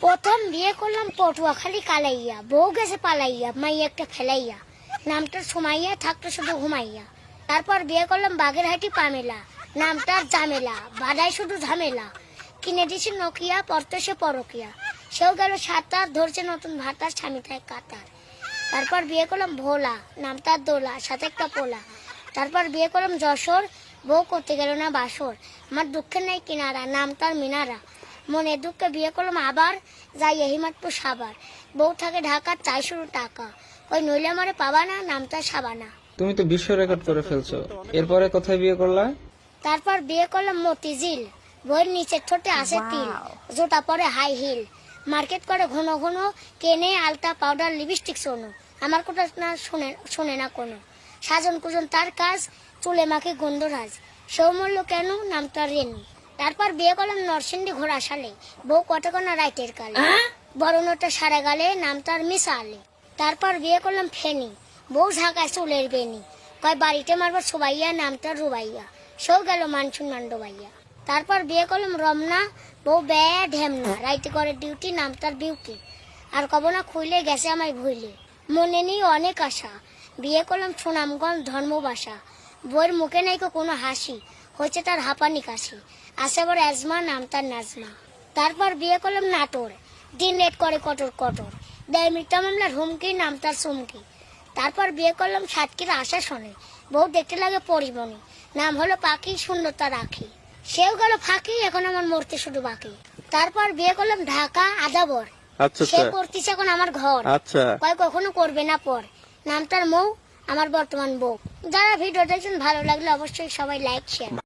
প্রথম বিয়ে করলাম পটুয়াখালী কালাইয়া, বউ গেছে পালাইয়া, মাইয়া একটা ফেলাইয়া, নামটার সুমাইয়া, থাকতো শুধু ঘুমাইয়া। তারপর বিয়ে করলাম বাগেরহাটি পামেলা, নামটার জামেলা, বাদায় শুধু ঝামেলা। কিনে দিছি নোকিয়া, পড়তো সে পরকিয়া, সেও গেল সাঁতার, ধরছে নতুন ভাতার, স্বামী থাকে কাতার। তারপর বিয়ে করলাম ভোলা, নামটার দোলা, সাথে একটা পোলা। তারপর বিয়ে করলাম যশোর, বউ করতে গেল না বাসর, আমার দুঃখের নাই কিনারা, নামটার মিনারা। মনে দুঃখে বিয়ে করলাম আবার, যাই হিমাতপুর সাবার, বউ থাকে ঢাকা, চাই শুরু টাকা, ওই নইলে আমারে পাবা না, নামটা সাবানা। তুমি তো বিশ্ব রেকর্ড করে ফেলছো। এরপরে কোথায় বিয়ে করলা? তারপর বিয়ে করলাম মতিঝিল, বইয়ের নিচের ঠোঁটে আসে তিল, জোটা পরে হাই হিল, মার্কেট করে ঘন ঘন, কেনে আলতা পাউডার লিপস্টিক সোনো, আমার কথা না শোনে না কোনো, সাজন কুজন তার কাজ, চুলে মাখে গন্ধরাজ, সৌমল্য কেন, নামটা রেনু। তারপর বিয়ে করলাম নরসিংদী ঘোড়া সালে, বউ কটকনা রাইটের কালে, বড় নোটা সারা গালে, নামটার মিশা আলে। তারপর বিয়ে করলাম ফেনি, বউ ঝাঁকায় চুলের বেনি, কয় বাড়িতে মারবার সবাইয়া, নামটার রুবাইয়া, সেও গেল মানসুন মান্ডবাইয়া। তারপর বিয়ে করলাম রমনা, বউ ব্যয় ঢেমনা, রাইতে করে ডিউটি, নামটার বিউটি, আর কব না খুইলে গেছে আমায় ভুইলে, মনে নেই অনেক আশা। বিয়ে করলাম সুনামগঞ্জ ধর্মবাসা, বউয়ের মুখে নাই কোনো হাসি, হয়েছে তার হাঁপানি কাশি, আসে আবার অ্যাজমা, নামটার নাজমা। তারপর বিয়ে করলাম নাটোর, দিন রেট করে কটর কটর, দেয় মিথ্যা মামলার হুমকি, নামটার চুমকি। তারপর বিয়ে করলাম সাতক্ষীর আশাসনে, বউ দেখতে লাগে পরিমণি, নাম হলো পাখি, শূন্যতা রাখি, সেও গেল ফাঁকি, এখন আমার মরতে শুধু বাকি। তারপর বিয়ে করলাম ঢাকা আদাবর, সে করতেছে এখন আমার ঘর, কয় কখনো করবে না পর, নামটার মৌ, আমার বর্তমান বউ। যারা ভিডিও দেখছেন ভালো লাগলে অবশ্যই সবাই লাইক শেয়ার।